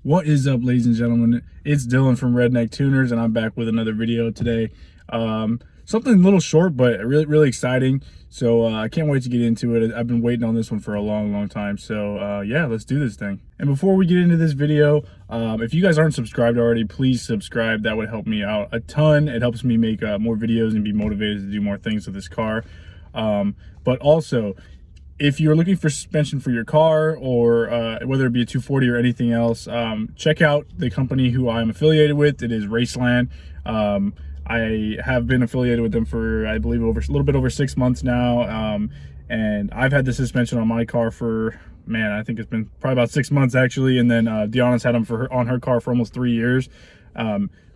What is up, ladies and gentlemen? It's Dylan from Redneck Tuners, and I'm back with another video today. Something a little short, but really exciting. So I can't wait to get into it. I've been waiting on this one for a long time. So yeah, let's do this thing. And before we get into this video, if you guys aren't subscribed already, please subscribe. That would help me out a ton. It helps me make more videos and be motivated to do more things with this car. But also, if you're looking for suspension for your car, or whether it be a 240 or anything else, check out the company who I'm affiliated with. It is Raceland. I have been affiliated with them for, I believe, a little bit over 6 months now. And I've had the suspension on my car for, man, I think it's been probably about 6 months actually. And then Deanna's had them on her car for almost 3 years.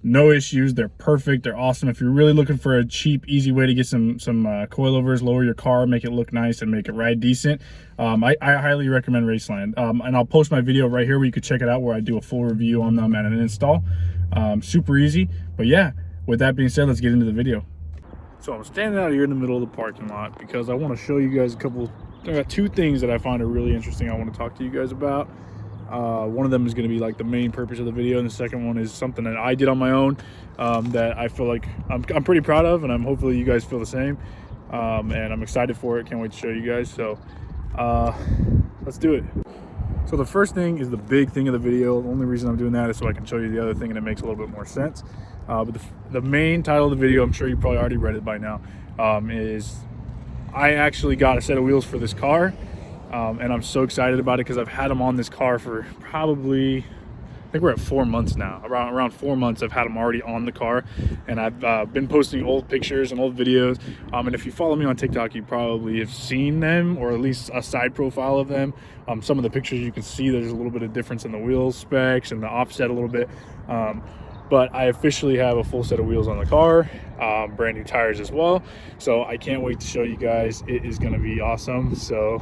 No issues. They're perfect. They're awesome. If you're really looking for a cheap, easy way to get some coilovers, lower your car, make it look nice, and make it ride decent, I highly recommend Raceland. And I'll post my video right here where you could check it out, where I do a full review on them and an install. Super easy. But yeah, with that being said, let's get into the video. So I'm standing out here in the middle of the parking lot because I want to show you guys I got two things that I find are really interesting I want to talk to you guys about. One of them is going to be like the main purpose of the video, and the second one is something that I did on my own, that I feel like I'm pretty proud of, and hopefully you guys feel the same. And I'm excited for it. Can't wait to show you guys. So let's do it. So the first thing is the big thing of the video. The only reason I'm doing that is so I can show you the other thing and it makes a little bit more sense. But the main title of the video, I'm sure you probably already read it by now, is I actually got a set of wheels for this car. And I'm so excited about it because I've had them on this car for probably, I think we're at 4 months now. Around 4 months I've had them already on the car, and I've been posting old pictures and old videos. And if you follow me on TikTok, you probably have seen them, or at least a side profile of them. Some of the pictures you can see there's a little bit of difference in the wheel specs and the offset a little bit. But I officially have a full set of wheels on the car, brand new tires as well. So I can't wait to show you guys. It is going to be awesome. So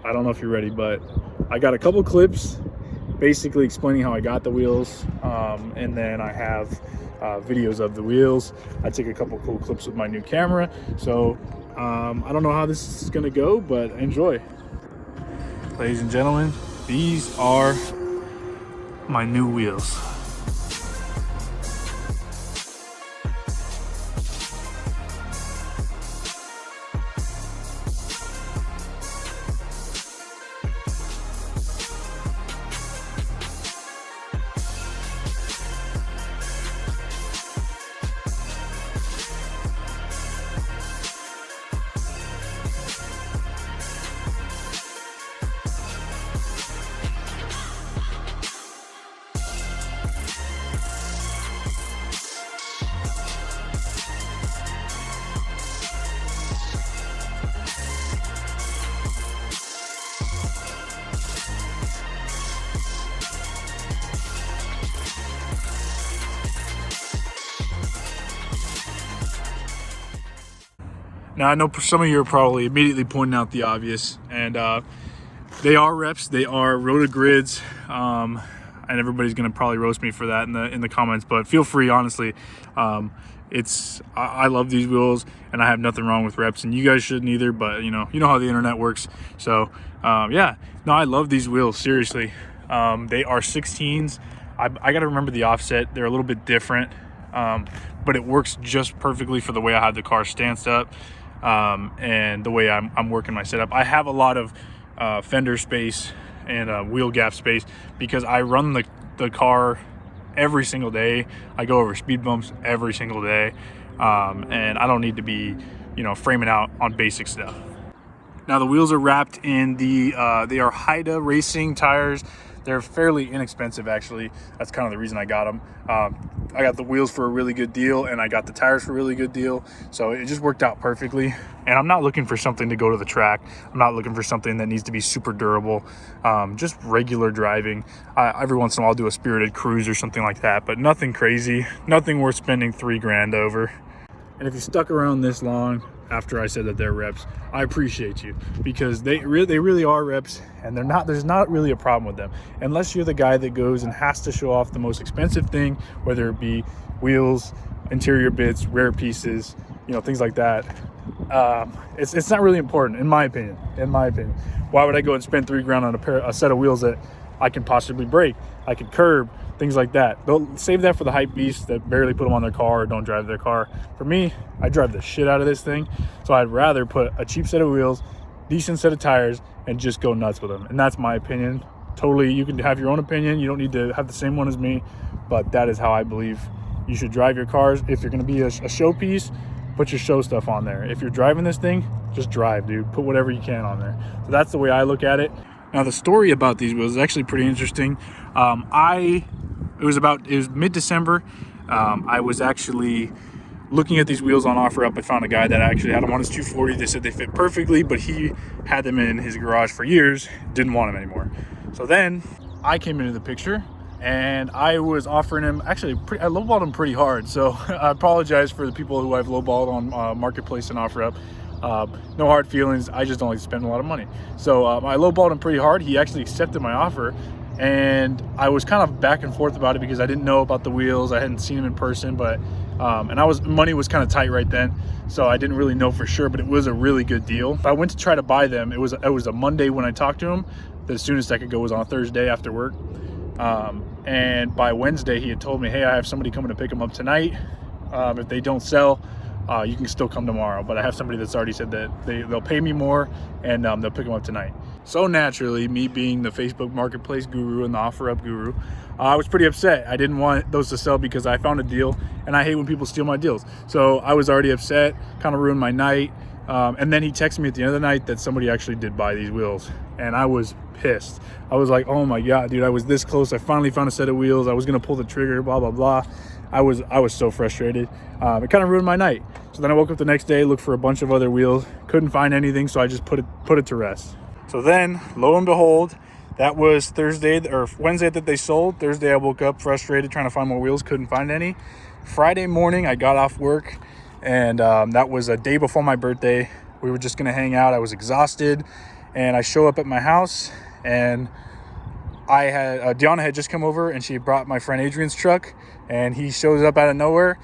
I don't know if you're ready, but I got a couple clips basically explaining how I got the wheels, and then I have videos of the wheels. I took a couple cool clips with my new camera. So I don't know how this is gonna go, but enjoy. Ladies and gentlemen, these are my new wheels. Now, I know some of you are probably immediately pointing out the obvious, and they are reps, they are Rotogrids, and everybody's gonna probably roast me for that in the comments, but feel free, honestly. I love these wheels, and I have nothing wrong with reps, and you guys shouldn't either, but you know how the internet works. So yeah, no, I love these wheels, seriously. They are 16s. I gotta remember the offset, they're a little bit different, but it works just perfectly for the way I have the car stanced up. And the way I'm working my setup. I have a lot of fender space and wheel gap space because I run the car every single day. I go over speed bumps every single day, and I don't need to be framing out on basic stuff. Now the wheels are wrapped in they are Haida Racing tires. They're fairly inexpensive, actually. That's kind of the reason I got them. I got the wheels for a really good deal, and I got the tires for a really good deal. So it just worked out perfectly. And I'm not looking for something to go to the track. I'm not looking for something that needs to be super durable. Just regular driving. Every once in a while I'll do a spirited cruise or something like that, but nothing crazy. Nothing worth spending $3 grand over. And if you stuck around this long after I said that they're reps, I appreciate you, because they really are reps, and there's not really a problem with them unless you're the guy that goes and has to show off the most expensive thing, whether it be wheels, interior bits, rare pieces, things like that. It's not really important, in my opinion. Why would I go and spend $3 grand on a set of wheels that I can possibly brake, I could curb, things like that. They'll save that for the hype beasts that barely put them on their car or don't drive their car. For me, I drive the shit out of this thing, so I'd rather put a cheap set of wheels, decent set of tires, and just go nuts with them. And that's my opinion. Totally, you can have your own opinion. You don't need to have the same one as me, but that is how I believe you should drive your cars. If you're going to be a showpiece, put your show stuff on there. If you're driving this thing, just drive, dude. Put whatever you can on there. So that's the way I look at it. Now, the story about these wheels is actually pretty interesting. It was mid-December. I was actually looking at these wheels on OfferUp. I found a guy that actually had them on his 240. They said they fit perfectly, but he had them in his garage for years, didn't want them anymore. So then I came into the picture, and I was offering him, actually, I lowballed him pretty hard. So I apologize for the people who I've lowballed on Marketplace and OfferUp. No hard feelings. I just don't like to spend a lot of money. So I lowballed him pretty hard. He actually accepted my offer, and I was kind of back and forth about it because I didn't know about the wheels. I hadn't seen him in person, but money was kind of tight right then, so I didn't really know for sure, but it was a really good deal. If I went to try to buy them, it was a Monday when I talked to him. The soonest I could go was on a Thursday after work. And by Wednesday, he had told me, hey, I have somebody coming to pick them up tonight. If they don't sell, you can still come tomorrow. But I have somebody that's already said that they'll pay me more, and they'll pick them up tonight. So naturally, me being the Facebook Marketplace guru and the OfferUp guru, I was pretty upset. I didn't want those to sell because I found a deal, and I hate when people steal my deals. So I was already upset, kind of ruined my night. And then he texted me at the end of the night that somebody actually did buy these wheels, and I was pissed. I was like, oh my God, dude, I was this close. I finally found a set of wheels. I was gonna pull the trigger, blah, blah, blah. I was so frustrated. It kind of ruined my night. So then I woke up the next day, looked for a bunch of other wheels, couldn't find anything, so I just put it to rest. So then, lo and behold, that was Wednesday that they sold. Thursday, I woke up frustrated, trying to find more wheels, couldn't find any. Friday morning, I got off work, and that was a day before my birthday. We were just gonna hang out. I was exhausted, and I show up at my house, and I had Deanna had just come over, and she brought my friend Adrian's truck, and he shows up out of nowhere,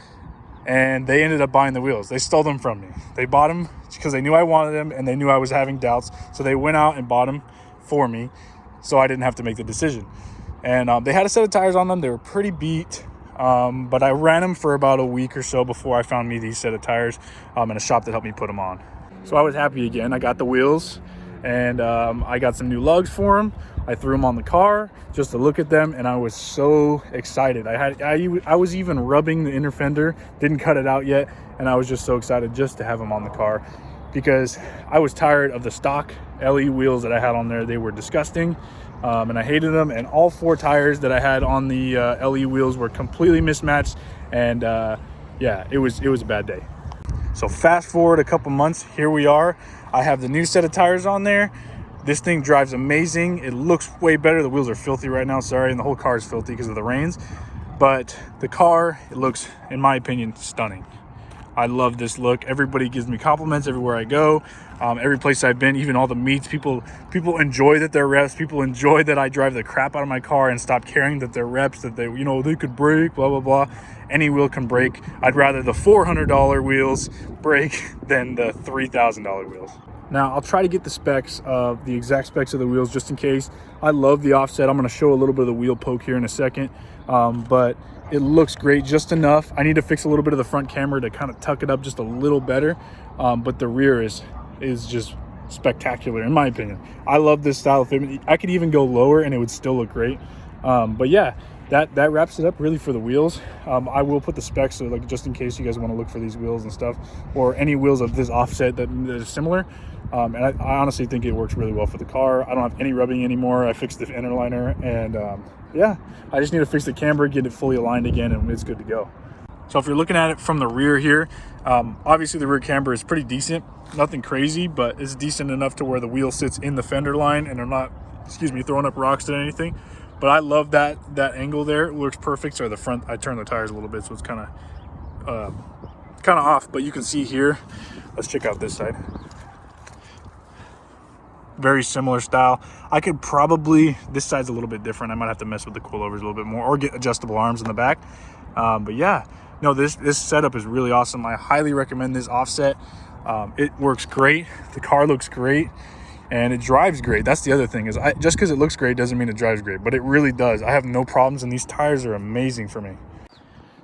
and they ended up buying the wheels. They stole them from me. They bought them because they knew I wanted them, and they knew I was having doubts, so they went out and bought them for me, so I didn't have to make the decision. And they had a set of tires on them. They were pretty beat, but I ran them for about a week or so before I found me these set of tires in a shop that helped me put them on. So I was happy again. I got the wheels, and I got some new lugs for them. I threw them on the car just to look at them, and I was so excited. I was even rubbing the inner fender, didn't cut it out yet, and I was just so excited just to have them on the car, because I was tired of the stock LE wheels that I had on there. They were disgusting, and I hated them, and all 4 tires that I had on the LE wheels were completely mismatched, and yeah, it was a bad day. So fast forward a couple months, here we are. I have the new set of tires on there. This thing drives amazing. It looks way better. The wheels are filthy right now, sorry, and the whole car is filthy because of the rains. But the car, it looks, in my opinion, stunning. I love this look. Everybody gives me compliments everywhere I go. Every place I've been, even all the meets, people enjoy that they're reps. People enjoy that I drive the crap out of my car and stop caring that they're reps, that they could break, blah, blah, blah. Any wheel can break. I'd rather the $400 wheels break than the $3,000 wheels. Now, I'll try to get the exact specs of the wheels just in case. I love the offset. I'm going to show a little bit of the wheel poke here in a second, but it looks great just enough. I need to fix a little bit of the front camera to kind of tuck it up just a little better, but the rear is just spectacular in my opinion. I love this style of fitment. I could even go lower and it would still look great. But yeah, that wraps it up really for the wheels. I will put the specs, so like just in case you guys want to look for these wheels and stuff, or any wheels of this offset that is similar. And I honestly think it works really well for the car. I don't have any rubbing anymore. I fixed the inner liner, and yeah, I just need to fix the camber, get it fully aligned again, and it's good to go. So if you're looking at it from the rear here, obviously the rear camber is pretty decent. Nothing crazy, but it's decent enough to where the wheel sits in the fender line and they're not, throwing up rocks or anything. But I love that angle there. It looks perfect. Sorry, the front, I turned the tires a little bit, so it's kind of off, but you can see here. Let's check out this side. Very similar style. I could probably, this side's a little bit different. I might have to mess with the coilovers a little bit more or get adjustable arms in the back. But yeah, no, this setup is really awesome. I highly recommend this offset. It works great. The car looks great. and it drives great. That's the other thing, is just because it looks great doesn't mean it drives great, but it really does. I have no problems, and these tires are amazing for me.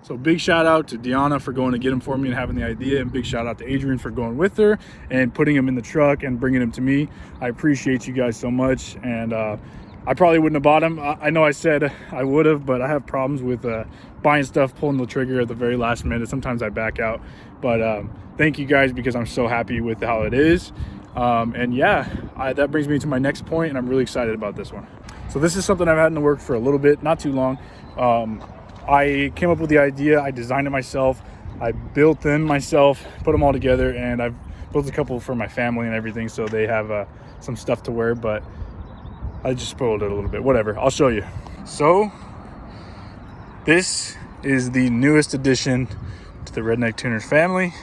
So big shout out to Deanna for going to get them for me and having the idea, and big shout out to Adrian for going with her and putting them in the truck and bringing them to me. I appreciate you guys so much, and I probably wouldn't have bought them. I know I said I would have, but I have problems with buying stuff, pulling the trigger at the very last minute. Sometimes I back out, but thank you guys, because I'm so happy with how it is. And yeah, that brings me to my next point, and I'm really excited about this one. So this is something I've had in the works for a little bit, not too long. I came up with the idea, I designed it myself, I built them myself, put them all together, and I've built a couple for my family and everything, so they have some stuff to wear, but I just spoiled it a little bit. Whatever, I'll show you. So this is the newest addition to the Redneck Tuners family.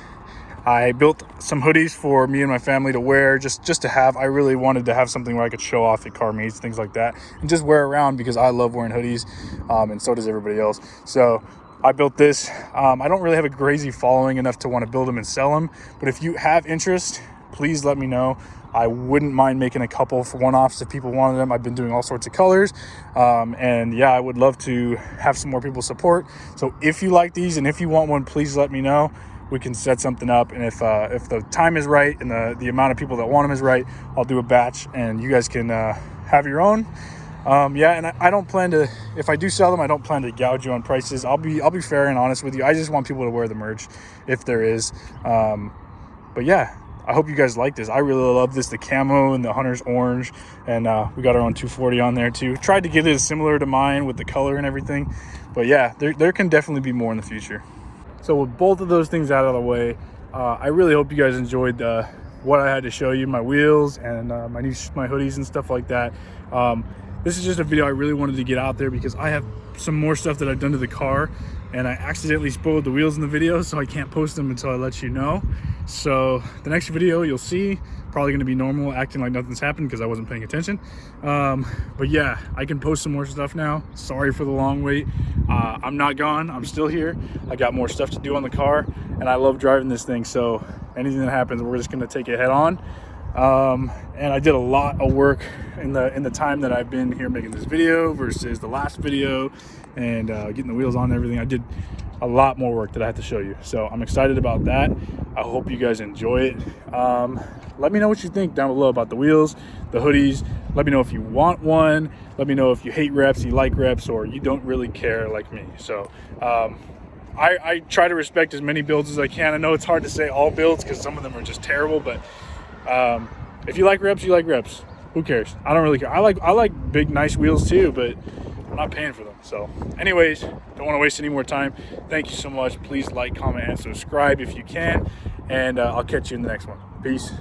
I built some hoodies for me and my family to wear, just to have. I really wanted to have something where I could show off at car meets, things like that, and just wear around, because I love wearing hoodies, and so does everybody else. So I built this. I don't really have a crazy following enough to want to build them and sell them, but if you have interest, please let me know. I wouldn't mind making a couple for one-offs if people wanted them. I've been doing all sorts of colors, and yeah, I would love to have some more people support. So if you like these and if you want one, please let me know. We can set something up, and if the time is right and the amount of people that want them is right, I'll do a batch, and you guys can have your own. Yeah, and I don't plan to, if I do sell them, I don't plan to gouge you on prices. I'll be fair and honest with you. I just want people to wear the merch if there is. But yeah, I hope you guys like this. I really love this, the camo and the Hunter's orange, and we got our own 240 on there too. Tried to get it similar to mine with the color and everything, but yeah, there can definitely be more in the future. So with both of those things out of the way, I really hope you guys enjoyed what I had to show you, my wheels and my hoodies and stuff like that. This is just a video I really wanted to get out there, because I have some more stuff that I've done to the car, and I accidentally spoiled the wheels in the video, so I can't post them until I let you know. So the next video you'll see, probably going to be normal, acting like nothing's happened because I wasn't paying attention. But yeah, I can post some more stuff now. Sorry for the long wait. I'm not gone, I'm still here. I got more stuff to do on the car, and I love driving this thing, so anything that happens, we're just going to take it head on. And I did a lot of work in the time that I've been here making this video versus the last video, and getting the wheels on and everything. I did a lot more work that I have to show you, so I'm excited about that. I hope you guys enjoy it. Let me know what you think down below about the wheels, the hoodies. Let me know if you want one. Let me know if you hate reps, you like reps, or you don't really care like me. So I try to respect as many builds as I can. I know it's hard to say all builds because some of them are just terrible, but if you like reps, you like reps. Who cares? I don't really care. I like big, nice wheels too, but I'm not paying for them. So anyways, don't want to waste any more time. Thank you so much. Please like, comment, and subscribe if you can, and I'll catch you in the next one. Peace.